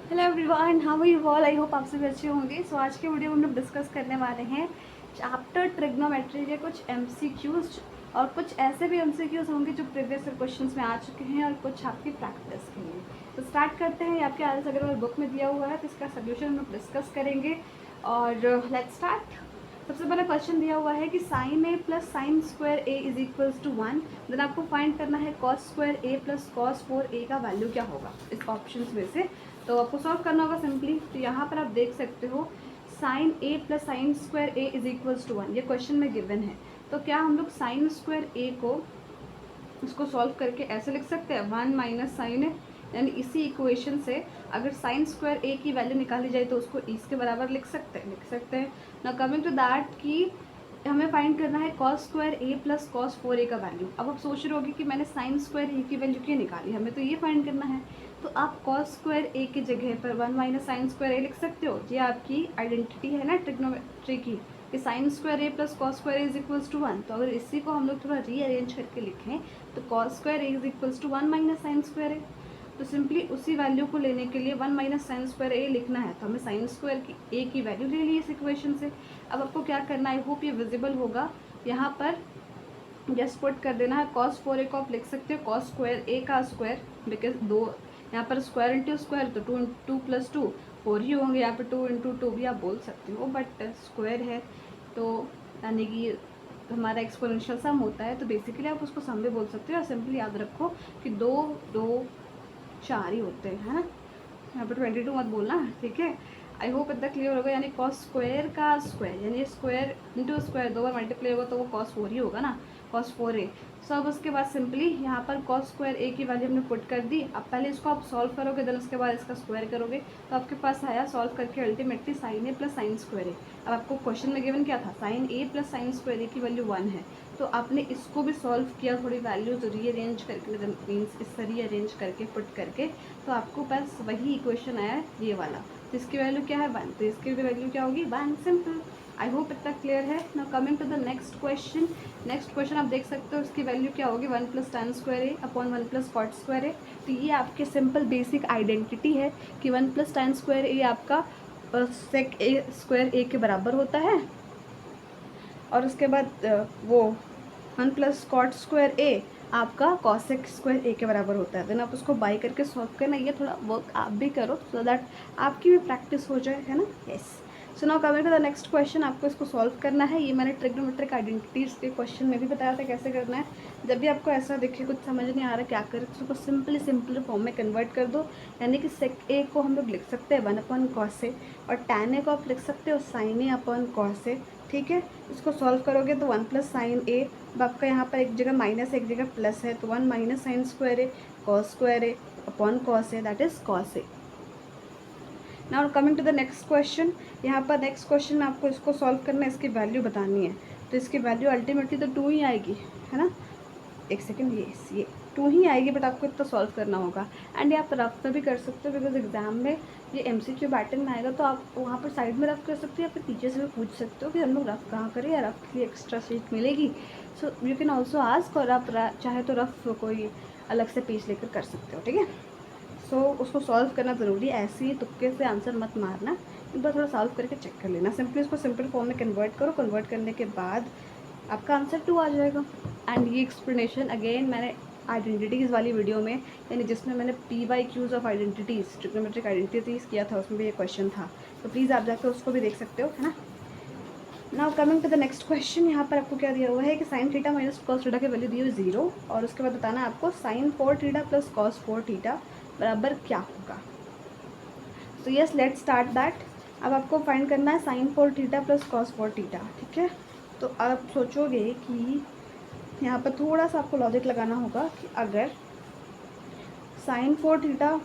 Hello everyone, how are you all. I hope आप सभी अच्छे होंगे। सो आज के वीडियो में हम लोग डिस्कस करने वाले हैं चैप्टर ट्रिग्नोमेट्री के कुछ एमसीक्यूज और कुछ ऐसे भी एमसीक्यूज होंगे जो प्रीवियस क्वेश्चंस में आ चुके हैं और कुछ आपकी प्रैक्टिस के लिए। तो स्टार्ट करते हैं। ये आपके आदर्श अग्रवाल बुक में दिया हुआ है, तो इसका सोल्यूशन हम लोग डिस्कस करेंगे। और लेट्स स्टार्ट। सबसे पहला क्वेश्चन दिया हुआ है कि sine A plus sine square A is equals to 1। Then आपको फाइंड करना है cos square A plus cos 4 A का वैल्यू क्या होगा इस ऑप्शन में से। तो आपको सॉल्व करना होगा सिंपली। तो यहाँ पर आप देख सकते हो sine A plus sine square A is equals to 1, ये क्वेश्चन में गिवन है। तो क्या हम लोग साइन स्क्वायर ए को इसको सॉल्व करके ऐसे लिख सकते हैं 1 माइनस साइन ए, यानी इसी इक्वेशन से अगर साइन स्क्वायर ए की वैल्यू निकाली जाए तो उसको इसके बराबर लिख सकते हैं। ना कमिंग टू दैट कि हमें फाइंड करना है cos square A plus cos 4 A का वैल्यू। अब आप सोच रहे होगे कि मैंने साइन स्क्वायर ए की वैल्यू क्यों निकाली, हमें तो ये फाइंड करना है। तो आप कॉस स्क्वायर ए की जगह पर 1 माइनस साइन स्क्वायर ए लिख सकते हो। ये आपकी आइडेंटिटी है ना ट्रिग्नोमेट्री की, कि sine square A plus cos square A is equals to 1। तो अगर इसी को हम लोग थोड़ा रीअरेंज करके लिखें तो cos square A is equals to 1 minus sine square ए। तो सिंपली उसी वैल्यू को लेने के लिए 1 माइनस साइन स्क्वायर ए लिखना है, तो हमें साइन स्क्वायर की ए की वैल्यू ले ली इस इक्वेशन से। अब आपको क्या करना है, आई होप ये विजिबल होगा। यहाँ पर जस्ट पुट कर देना है कॉस 4 ए को आप लिख सकते हो कॉस स्क्वायर ए का स्क्वायर, बिकॉज दो यहाँ पर स्क्वायर इंटू स्क्वायर तो 2 प्लस 2 4 ही होंगे। यहाँ पर 2 इंटू 2 भी आप बोल सकते हो, बट स्क्वायर है तो यानी कि हमारा एक्सपोनेंशियल सम होता है, तो बेसिकली आप उसको सम भी बोल सकते हो। और सिंपली याद रखो कि 2 2 4 ही होते हैं, है ना। यहाँ पर 22 मत बोलना, ठीक है। आई होप इतना क्लियर होगा। यानी कॉस स्क्वायर का स्क्वायर यानी स्क्वायर इंटू स्क्वायर 2 बार मल्टीप्लाई होगा तो वो कॉस 4 ही होगा ना, कॉस 4 ए। सो अब उसके बाद सिंपली यहाँ पर कॉस स्क्वायर ए की वैल्यू हमने पुट कर दी। अब पहले इसको आप सॉल्व करोगे, देन उसके बाद इसका स्क्वायर करोगे, तो आपके पास आया सॉल्व करके ultimately sign A plus sine square ए। अब आपको क्वेश्चन में गिवन क्या था, sign A plus sine square ए की वैल्यू 1 है। तो आपने इसको भी सॉल्व किया थोड़ी वैल्यूज रीअरेंज करके, मीन्स इससे रीअरेंज करके पुट करके, तो आपको पास वही इक्वेशन आया ये वाला। तो इसकी वैल्यू क्या है 1, तो इसकी भी वैल्यू क्या होगी 1। सिंपल। आई होप इतना क्लियर है। Now coming to the next question. Next question आप देख सकते हो इसकी वैल्यू क्या होगी 1 plus tan square A upon 1 plus cot square ए। तो ये आपके सिंपल बेसिक आइडेंटिटी है कि 1 प्लस tan स्क्वायर ए आपका सेक ए स्क्वायर ए के बराबर होता है, और उसके बाद वो 1 प्लस कॉट स्क्वायर ए आपका कॉसेक स्क्वायर ए के बराबर होता है। देन आप उसको बाई करके सॉल्व करना। ये थोड़ा वर्क आप भी करो सो दैट आपकी भी प्रैक्टिस हो जाए, है ना। Yes. So now coming to the next question, आपको इसको सॉल्व करना है। ये मैंने ट्रिग्नोमेट्रिक आइडेंटिटीज के क्वेश्चन में भी बताया था कैसे करना है। जब भी आपको ऐसा दिखे कुछ समझ नहीं आ रहा क्या करें, तो उसको सिंपल फॉर्म में कन्वर्ट कर दो। यानी कि सेक ए को हम लोग लिख सकते हैं 1 अपॉन कॉस ए, और टैन ए को आप लिख सकते हो साइन ए अपॉन कॉस ए, ठीक है। इसको सॉल्व करोगे तो 1 प्लस साइन ए, अब आपका यहाँ पर एक जगह माइनस एक जगह प्लस है, तो 1 minus sine square A cos square A upon cos A, that is cos A. Now coming to the next question. यहाँ पर नेक्स्ट क्वेश्चन में आपको इसको सॉल्व करना है, इसकी वैल्यू बतानी है। तो इसकी वैल्यू अल्टीमेटली तो 2 ही आएगी, है ना। एक सेकेंड, ये 2 ही आएगी, बट आपको इतना सॉल्व करना होगा। एंड आप रफ में भी कर सकते हो, बिकॉज एग्जाम में ये MCQ पैटर्न में आएगा, तो आप वहाँ पर साइड में रफ कर सकते हो या फिर टीचर से भी पूछ सकते हो कि हम लोग रफ कहाँ करें, या रफ के लिए एक्स्ट्रा सीट मिलेगी। So you can also ask, और आप चाहे तो रफ कोई अलग से पेज लेकर कर सकते हो, ठीक है। सो उसको सॉल्व करना ज़रूरी है, ऐसे ही तुक्के से आंसर मत मारना, एक बार थोड़ा सॉल्व करके चेक कर लेना। सिंपली उसको सिंपल फॉर्म में कन्वर्ट करो, कन्वर्ट करने के बाद आपका आंसर 2 आ जाएगा। एंड ये एक्सप्लेनेशन अगेन मैंने आइडेंटिटीज़ वाली वीडियो में, यानी जिसमें मैंने PYQs of identities trigonometric identities किया था, उसमें भी ये क्वेश्चन था, तो प्लीज़ आप जाकर उसको भी देख सकते हो, है ना। Now coming to the next question. यहाँ पर आपको क्या दिया हुआ है कि sine theta minus cos theta की वैल्यू दी हुई 0, और उसके बाद बताना है आपको sine 4 theta plus cos 4 theta बराबर क्या होगा। So yes, let's start that. अब आपको फाइंड करना है sine 4 theta plus cos 4 theta, ठीक है। तो आप सोचोगे कि यहाँ पर थोड़ा सा आपको लॉजिक लगाना होगा कि अगर साइन 4 थीटा,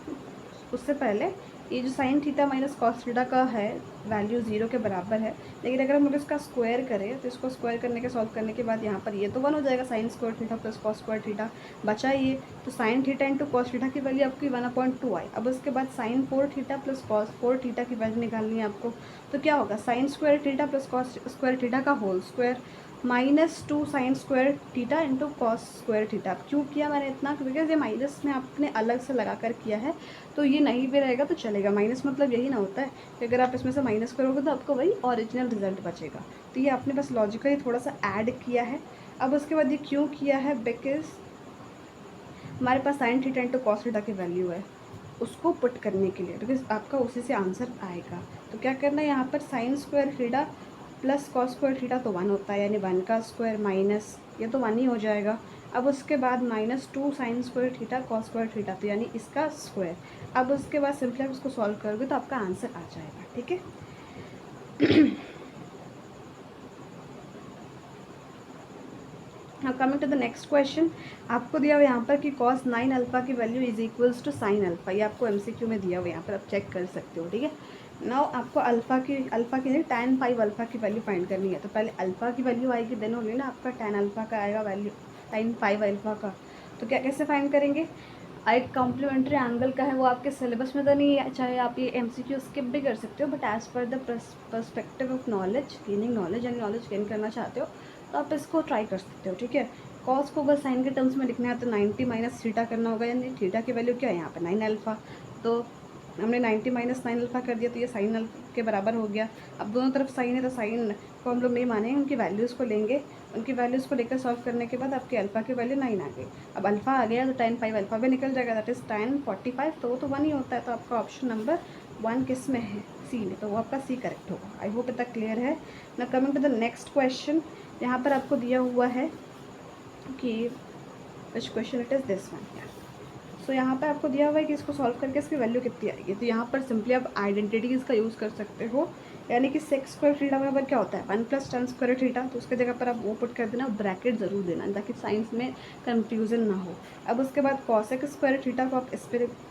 उससे पहले ये जो sign theta minus cos theta का है वैल्यू 0 के बराबर है, लेकिन अगर हम लोग इसका स्क्वायर करें तो इसको स्क्वायर करने के सॉल्व करने के बाद यहाँ पर ये तो 1 हो जाएगा, sine square theta plus cos square theta बचा ये। तो sine theta into cos theta की वैल्यू आपकी 1/2 आई। अब उसके बाद sine 4 theta plus cos 4 theta की वैल्यू निकालनी है आपको। तो क्या होगा, sine square theta plus cos square theta का whole square, -2 sine square theta into cos square theta. क्यों किया मैंने इतना, बिकॉज ये माइनस में आपने अलग से लगा कर किया है, तो ये नहीं भी रहेगा तो चलेगा। माइनस मतलब यही ना होता है कि अगर आप इसमें से माइनस करोगे तो आपको वही ओरिजिनल रिजल्ट बचेगा। तो ये आपने बस लॉजिकली थोड़ा सा ऐड किया है। अब उसके बाद ये क्यों किया है, बिकॉज हमारे पास sine theta into cos theta की वैल्यू है, उसको पुट करने के लिए, बिकॉज आपका उसी से आंसर आएगा। तो क्या करना है, यहाँ पर sign square theta plus cos square theta तो 1 होता है, यानी 1 का स्क्वायर माइनस, ये तो 1 ही हो जाएगा। अब उसके बाद -2 sine square theta cos square theta, तो यानी इसका स्क्वायर। अब उसके बाद सिंपली आप इसको सॉल्व करोगे तो आपका आंसर आ जाएगा। ठीक है। Coming to the next question, आपको दिया हुआ यहाँ पर कि cos 9 अल्फा की value is equals to sine alpha. ये आपको MCQ में दिया हुआ है, यहाँ पर आप चेक कर सकते हो। ठीक है। नाउ आपको अल्फा की नहीं tan पाई अल्फा की वैल्यू फाइंड करनी है। तो पहले अल्फा की वैल्यू आएगी, देन होगी ना आपका tan अल्फा का आएगा वैल्यू tan पाई अल्फा का। तो क्या कैसे फाइंड करेंगे, एक कॉम्प्लीमेंट्री एंगल का है, वो आपके सिलेबस में तो नहीं है, चाहे आप ये MCQ स्किप भी कर सकते हो, but as per the perspective of knowledge, gaining knowledge यानी नॉलेज गेन करना चाहते हो तो आप इसको ट्राई कर सकते हो। ठीक है। कॉस को अगर साइन के टर्म्स में लिखना है तो 90 माइनस थीटा करना होगा, यानी थीटा की वैल्यू क्या है यहाँ पर 9 अल्फा। तो हमने 90 माइनस 9 अल्फा कर दिया, तो ये साइन अल्फा के बराबर हो गया। अब दोनों तरफ साइन है तो साइन को हम लोग नहीं मानेंगे, उनकी वैल्यूज़ को लेंगे। उनकी वैल्यूज़ को लेकर सॉल्व करने के बाद आपकी अल्फा की वैल्यू 9 आ गई। अब अल्फा आ गया तो tan 5 अल्फा भी निकल जाएगा, दैट इज़ tan 45। तो वो तो 1 ही होता है। तो आपका ऑप्शन नंबर 1 किस में है, सी में, तो वो आपका सी करेक्ट होगा। आई होप इतना क्लियर है ना। Coming to the next question, यहाँ पर आपको दिया हुआ है कि which question it is this one. So यहाँ पर आपको दिया हुआ है कि इसको सॉल्व करके इसकी वैल्यू कितनी आएगी। तो यहाँ पर सिंपली आप आइडेंटिटीज़ का यूज़ कर सकते हो, यानी कि सेक्स स्क्वायर थीटा बराबर क्या होता है 1 + tan स्क्वायर थीटा। तो उसके जगह पर आप वो पुट कर देना, ब्रैकेट ज़रूर देना ताकि साइंस में कंफ्यूजन ना हो। अब उसके बाद कॉसेक स्क्वायर थीटा को आप इस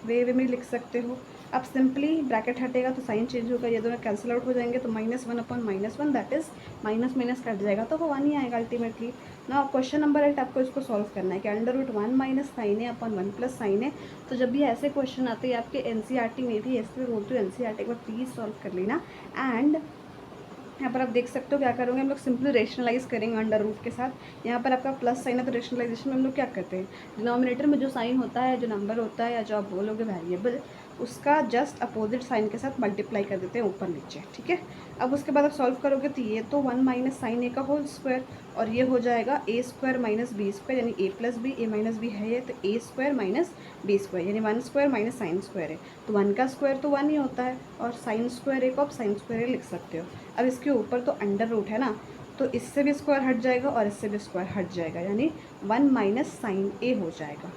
वे में लिख सकते हो। अब सिंपली ब्रैकेट हटेगा तो साइन चेंज होगा, ये दोनों कैंसिल आउट हो जाएंगे, तो -1/-1 that is minus minus cut जाएगा, तो वो 1 ही आएगा अल्टीमेटली ना। क्वेश्चन नंबर 8 आपको इसको सॉल्व करना है कि √1 - sin A / 1 + sin A। तो जब भी ऐसे क्वेश्चन आते हैं आपके NCERT में भी, ऐसे बोलते हो NCERT एक बार प्लीज़ सॉल्व कर लेना। एंड यहाँ पर आप देख सकते हो क्या करोगे, हम लोग सिंपली रेशनलाइज करेंगे अंडर रूट के साथ। यहाँ पर आपका प्लस साइन है तो रेशनलाइजेशन में हम लोग क्या करते हैं, डिनोमिनेटर में जो साइन होता है, जो नंबर होता है या जो आप बोलोगे वेरिएबल, उसका जस्ट अपोजिट साइन के साथ मल्टीप्लाई कर देते हैं ऊपर नीचे। ठीक है। अब उसके बाद आप सॉल्व करोगे तो ये तो 1 - sin A का होल स्क्वायर, और ये हो जाएगा A² - B² यानी A + B, A - B है ये, तो A² - B² यानी 1² - sin स्क्वायर है। तो 1 का स्क्वायर तो 1 ही होता है, और साइन स्क्वायर A को आप साइन स्क्वायर A लिख सकते हो। अब इसके ऊपर तो अंडर रूट है ना, तो इससे भी स्क्वायर हट जाएगा और इससे भी स्क्वायर हट जाएगा, यानी 1 - sin A हो जाएगा।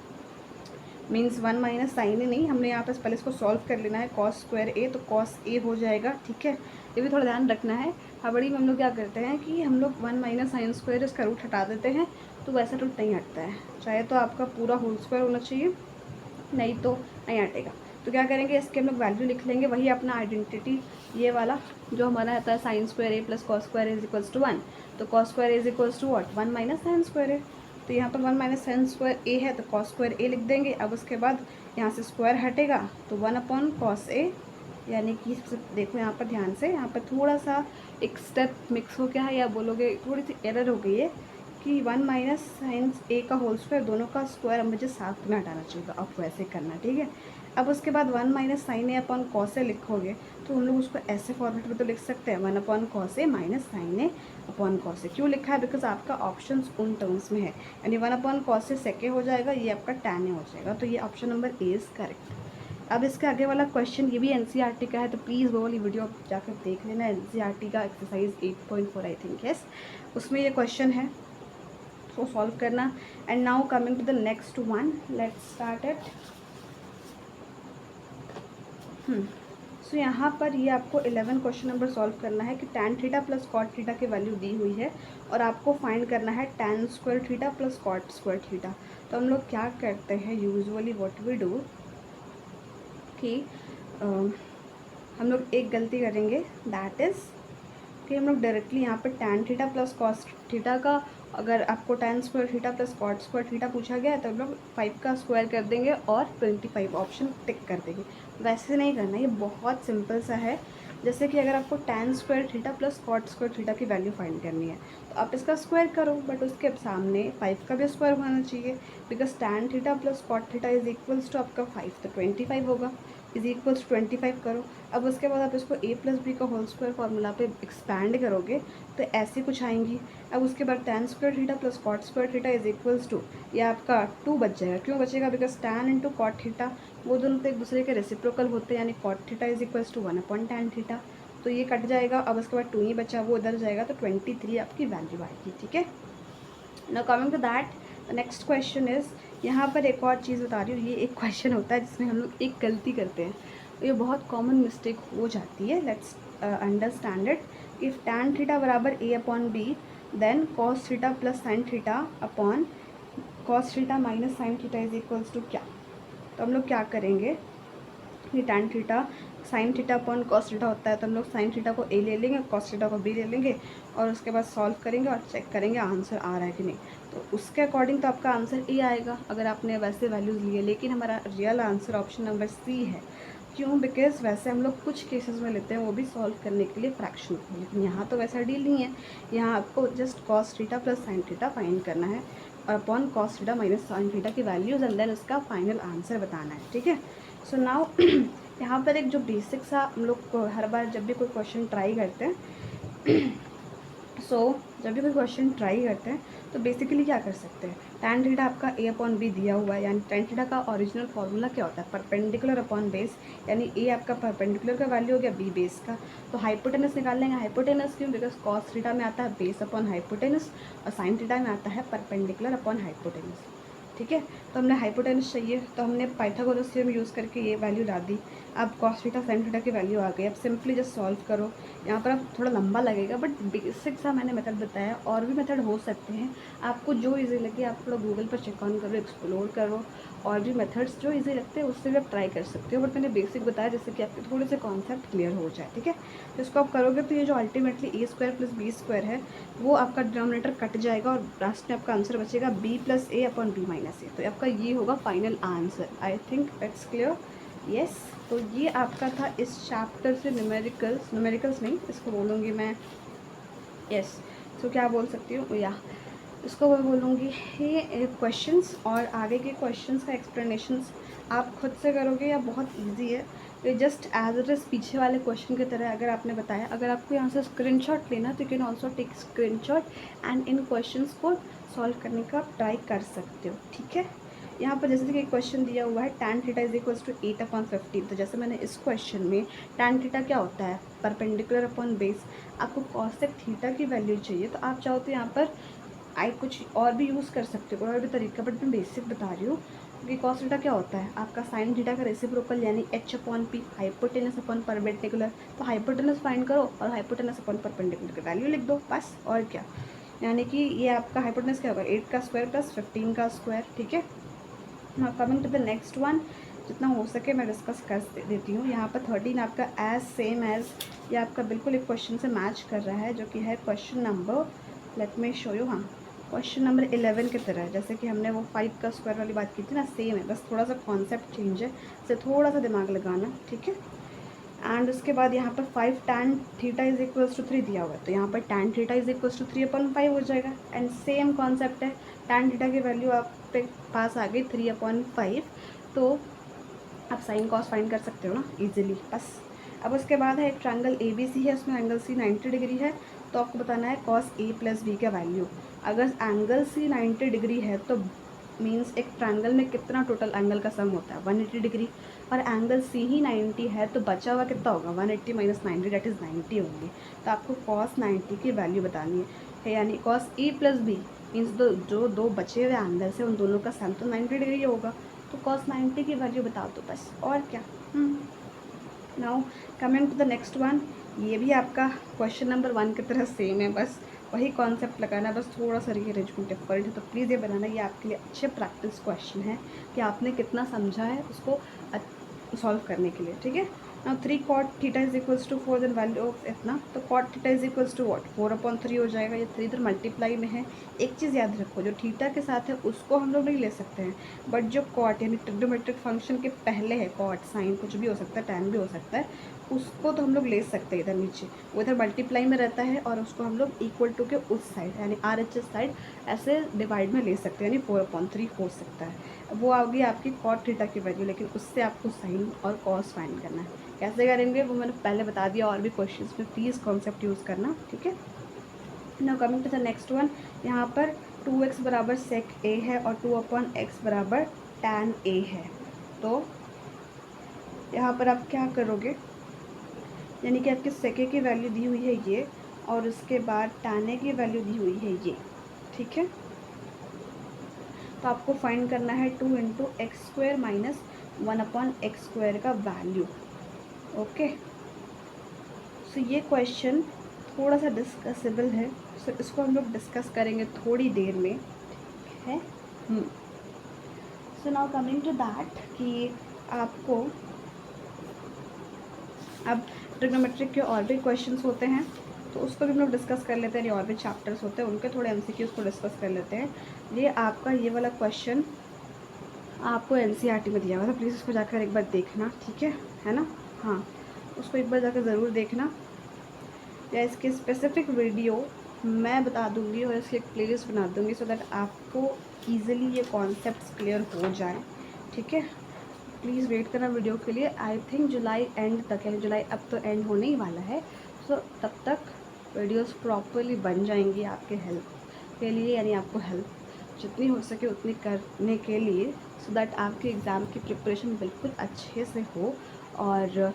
मीन्स 1 - sin A नहीं, हमने यहाँ पर पहले इसको सॉल्व कर लेना है। cos स्क्वायर A तो cos A हो जाएगा। ठीक है। ये भी थोड़ा ध्यान रखना है। हबड़ी में हम लोग क्या करते हैं कि हम लोग 1 - sin स्क्वायर इसका रूट हटा देते हैं, तो वैसा रूट नहीं हटता है, चाहे तो आपका पूरा होल स्क्वायर होना चाहिए, नहीं तो नहीं हटेगा। तो क्या करेंगे, इसके हम लोग वैल्यू लिख लेंगे, वही अपना आइडेंटिटी ये वाला जो हमारा रहता है sin square A + cos square A = 1। तो cos square A = what 1 - sin square A। तो यहाँ पर 1 - sin स्क्वायर A है तो cos स्क्वायर A लिख देंगे। अब उसके बाद यहाँ से स्क्वायर हटेगा तो 1/cos A, यानी कि देखो यहाँ पर ध्यान से, यहाँ पर थोड़ा सा एक स्टेप मिक्स हो गया है, या बोलोगे थोड़ी सी एरर हो गई है कि 1 - sin A का होल स्क्वायर, दोनों का स्क्वायर मुझे साथ में हटाना चाहिए, अब वैसे करना। ठीक है। अब उसके बाद 1 - sin A / cos A लिखोगे तो हम लोग उसको ऐसे फॉर्मेट में तो लिख सकते हैं 1/cos A - sin A / cos A। क्यों लिखा है, बिकॉज आपका ऑप्शन उन टर्म्स में है, यानी 1/cos A सेके हो जाएगा, ये आपका tan A हो जाएगा। तो ये option number A is correct. अब इसके आगे वाला क्वेश्चन ये भी NCERT का है, तो प्लीज़ वो वाली वीडियो आप जाकर देख लेना, NCERT का एक्सरसाइज 8.4 आई थिंक यस, उसमें ये क्वेश्चन है, तो सॉल्व करना। And now coming to the next one, let's start it. So यहाँ पर ये आपको 11 क्वेश्चन नंबर सॉल्व करना है कि tan theta plus cot theta की वैल्यू दी हुई है, और आपको फाइंड करना है tan square theta plus cot square theta. तो हम लोग क्या करते हैं, यूजुअली व्हाट वी डू कि हम लोग एक गलती करेंगे, दैट इज़ कि हम लोग डायरेक्टली यहाँ पर tan theta plus cos theta का, अगर आपको tan square theta plus cot square theta पूछा गया है तो हम लोग 5 का स्क्वायर कर देंगे और 25 ऑप्शन टिक कर देंगे। वैसे नहीं करना, ये बहुत सिंपल सा है। जैसे कि अगर आपको tan square theta plus cot square theta की वैल्यू फाइंड करनी है तो आप इसका स्क्वायर करो, बट उसके सामने 5 का भी स्क्वायर होना चाहिए, because tan theta plus cot theta is equals to आपका 5, तो 25 होगा, इज इक्वल्स 25 करो। अब उसके बाद आप इसको a प्लस बी का होल स्क्वायर फार्मूला पे एक्सपैंड करोगे तो ऐसे कुछ आएंगी। अब उसके बाद tan square theta plus cot square theta is equals to, ये आपका 2 बच जाएगा। क्यों बचेगा? Because tan into cot theta वो दोनों तो एक दूसरे के रेसिप्रोकल होते हैं, यानी cot theta is equals to 1/tan theta, तो ये कट जाएगा। अब उसके बाद 2 ही बचा, वो उधर जाएगा, तो 23 आपकी वैल्यू आएगी। ठीक है, now coming to that the next question is, यहाँ पर एक और चीज़ बता रही हूँ। ये एक क्वेश्चन होता है जिसमें हम लोग एक गलती करते हैं, ये बहुत कॉमन मिस्टेक हो जाती है। Let's understand it. If tan theta बराबर a upon B, then cos theta plus sine theta upon cos theta minus sine theta is equals to क्या? तो हम लोग क्या करेंगे कि tan theta sine theta upon cos theta होता है, तो हम लोग साइन थीटा को a ले लेंगे, कॉस थीटा को b ले लेंगे, और उसके बाद सॉल्व करेंगे और चेक करेंगे आंसर आ रहा है कि नहीं। तो उसके अकॉर्डिंग तो आपका आंसर a आएगा अगर आपने वैसे वैल्यूज़ लिए, लेकिन हमारा real answer option number C है। क्यों? बिकॉज वैसे हम लोग कुछ केसेस में लेते हैं, वो भी सॉल्व करने के लिए फ्रैक्शन को, लेकिन यहाँ तो वैसा डील नहीं है। यहाँ आपको just cos theta plus sine theta find करना है और upon cos theta minus sine theta की वैल्यूज एंड देन उसका फाइनल आंसर बताना है। ठीक है, सो नाउ यहाँ पर एक जो बेसिक सा हम लोग को हर बार जब भी कोई क्वेश्चन ट्राई करते हैं जब भी कोई क्वेश्चन ट्राई करते हैं तो बेसिकली क्या कर सकते हैं, tan थीटा आपका a अपॉन बी दिया हुआ है, यानी tan थीटा का ओरिजिनल फार्मूला क्या होता है, परपेंडिकुलर अपॉन बेस, यानी a आपका परपेंडिकुलर का वैल्यू हो गया, b बेस का। तो हाइपोटेनस निकाल लेंगे। हाइपोटेनस क्यों? बिकॉज cos थीटा में आता है बेस अपॉन हाइपोटेनस और sin थीटा में आता है परपेंडिकुलर अपॉन हाइपोटेनस। ठीक है, तो हमने हाइपोटेनस चाहिए तो हमने पाइथागोरस थ्योरम यूज़ करके ये वैल्यू ला दी। अब cos थीटा sin थीटा की वैल्यू आ गई। अब सिंपली जस्ट सॉल्व करो। यहाँ पर अब थोड़ा लंबा लगेगा, बट बेसिक सा मैंने मेथड बताया, और भी मेथड हो सकते हैं। आपको जो इजी लगे आप थोड़ा गूगल पर चेक ऑन करो, एक्सप्लोर करो, और भी मेथड्स जो इजी लगते हैं उससे भी आप ट्राई कर सकते हो, बट मैंने बेसिक बताया जिससे कि आपके थोड़े से कॉन्सेप्ट क्लियर हो जाए। ठीक है, तो इसको आप करोगे तो ये जो ultimately a square plus B square है वो आपका डिनोमिनेटर कट जाएगा और लास्ट में आपका आंसर बचेगा b plus a upon b minus a। तो आपका ये होगा final answer. I think it's clear. Yes, तो ये आपका था इस चैप्टर से न्यूमेरिकल्स नहीं, इसको बोलूँगी मैं, यस, तो क्या बोल सकती हूँ या इसको मैं बोलूँगी ये क्वेश्चंस, और आगे के क्वेश्चंस का एक्सप्लेनेशंस आप खुद से करोगे या बहुत इजी है। ये जस्ट एज इट इज़ पीछे वाले क्वेश्चन की तरह अगर आपने बताया, अगर आपको यहाँ से स्क्रीनशॉट लेना तो you can also take screenshot and इन क्वेश्चंस को सॉल्व करने का आप ट्राई कर सकते हो। ठीक है, यहाँ पर जैसे कि एक क्वेश्चन दिया हुआ है tan theta is equals to 8/15, तो जैसे मैंने इस क्वेश्चन में tan थीटा क्या होता है, परपेंडिकुलर अपॉन बेस। आपको कॉसेक थीटा की वैल्यू चाहिए तो आप चाहो तो यहाँ पर कुछ और भी यूज़ कर सकते हो, और भी तरीका, बट मैं बेसिक बता रही हूँ कि कॉस थीटा क्या होता है, आपका साइन थीटा का रेसिप्रोकल यानी h/p, हाइपोटेनस अपॉन परपेंडिकुलर। तो हाइपोटेनस फाइंड करो और हाइपोटेनस अपॉन परपेंडिकुलर की वैल्यू लिख दो बस, और क्या। यानी कि ये आपका हाइपोटेनस क्या होगा, 8 का स्क्वायर प्लस 15 का स्क्वायर। ठीक है, now coming to the next one, जितना हो सके मैं डिस्कस कर देती हूँ। यहाँ पर 13 आपका एज सेम एज, ये आपका बिल्कुल एक क्वेश्चन से मैच कर रहा है, जो कि है question number, let me show you, हाँ क्वेश्चन नंबर 11 की तरह है। जैसे कि हमने वो 5 का स्क्वायर वाली बात की थी ना, सेम है, बस थोड़ा सा कॉन्सेप्ट चेंज है, इसे थोड़ा सा दिमाग लगाना। ठीक है, एंड उसके बाद यहाँ पर 5 tan theta is equals to 3 दिया हुआ है, तो यहाँ पर tan theta is equals to 3/5 हो जाएगा। एंड सेम कॉन्सेप्ट है, tan थीटा की वैल्यू आपके पास आ गई 3/5, तो आप साइन कॉस फाइंड कर सकते हो ना इजीली बस। अब उसके बाद है एक ट्रायंगल ए बी सी है, उसमें एंगल सी 90 डिग्री है, तो आपको बताना है कॉस ए प्लस बी का वैल्यू। अगर एंगल सी 90 डिग्री है तो मीन्स एक ट्रायंगल में कितना टोटल एंगल का सम होता है 180 डिग्री, और एंगल सी ही 90 है तो बचा हुआ कितना होगा 180 माइनस 90 डेट इज़ 90 होंगे। तो आपको कॉस 90 की वैल्यू बतानी है, यानी cos A plus B means जो दो बचे हुए एंगल से उन दोनों का सम तो 90 डिग्री होगा, तो कॉस 90 की वैल्यू बता दो बस, और क्या। Now coming to the next one, ये भी आपका क्वेश्चन नंबर 1 की तरह सेम है, बस वही कॉन्सेप्ट लगाना है, बस थोड़ा सा रीअरेंजमेंट डिफरेंट है। तो प्लीज़ ये बनाना, ये आपके लिए अच्छे प्रैक्टिस क्वेश्चन है कि आपने कितना समझा है उसको सॉल्व करने के लिए। ठीक है, now 3 cot theta is equals to 4, then value of इतना, तो cot theta is equals to what 4/3 हो जाएगा। ये 3 इधर मल्टीप्लाई में है। एक चीज़ याद रखो, जो थीटा के साथ है उसको हम लोग नहीं ले सकते हैं, बट जो cot यानी ट्रिग्नोमेट्रिक फंक्शन के पहले है, cot साइन कुछ भी हो सकता है, tan भी हो सकता है, उसको तो हम लोग ले सकते हैं इधर नीचे। वो इधर मल्टीप्लाई में रहता है और उसको हम लोग इक्वल टू के उस साइड यानी RHS साइड ऐसे डिवाइड में ले सकते हैं, यानी 4/3 हो सकता है। वो आ गई आपकी cot थीटा की वैल्यू, लेकिन उससे आपको साइन और कॉस फाइंड करना है। कैसे करेंगे वो मैंने पहले बता दिया, और भी क्वेश्चंस में प्लीज़ कॉन्सेप्ट यूज़ करना, ठीक है। Now coming to the next one, यहाँ पर 2x बराबर sec a है और 2/x बराबर tan a है। तो यहाँ पर आप क्या करोगे, यानी कि आपके sec a की वैल्यू दी हुई है ये, और उसके बाद tan a की वैल्यू दी हुई है ये, ठीक है। तो आपको फाइंड करना है 2 into x square minus 1/x square का वैल्यू, ओके। सो ये क्वेश्चन थोड़ा सा डिस्कसेबल है, सो इसको हम लोग डिस्कस करेंगे थोड़ी देर में, ठीक है। So now coming to that कि आपको अब ट्रिग्नोमेट्रिक के और भी क्वेश्चंस होते हैं, तो उसको भी हम लोग डिस्कस कर लेते हैं। और भी चैप्टर्स होते हैं उनके थोड़े MCQs को डिस्कस कर लेते हैं। ये आपका ये वाला क्वेश्चन आपको NCERT में दिया हुआ था, प्लीज़ उसको जाकर एक बार देखना, ठीक है ना। हाँ, उसको एक बार जाकर ज़रूर देखना, या इसके स्पेसिफिक वीडियो मैं बता दूंगी और इसकी एक प्लेलिस्ट बना दूंगी, सो दैट आपको ईजिली ये कॉन्सेप्ट्स क्लियर हो जाएं, ठीक है। प्लीज़ वेट करना वीडियो के लिए। आई थिंक जुलाई एंड तक है, जुलाई अब तो एंड होने ही वाला है, सो तब तक वीडियोस प्रॉपरली बन जाएंगी आपके हेल्प के लिए, यानी आपको हेल्प जितनी हो सके उतनी करने के लिए, सो दैट आपके एग्ज़ाम की प्रिपरेशन बिल्कुल अच्छे से हो। और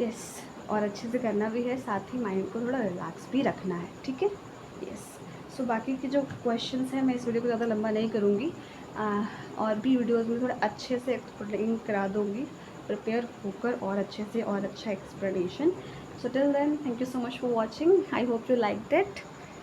यस, और अच्छे से करना भी है, साथ ही माइंड को थोड़ा रिलैक्स भी रखना है, ठीक है। यस, सो बाकी के जो क्वेश्चंस हैं मैं इस वीडियो को ज़्यादा लंबा नहीं करूँगी, और भी वीडियोस में थोड़ा अच्छे से एक्सप्लेन करा दूँगी, प्रिपेयर होकर और अच्छे से और अच्छा explanation. So till then, thank you so much for watching, I hope you liked it.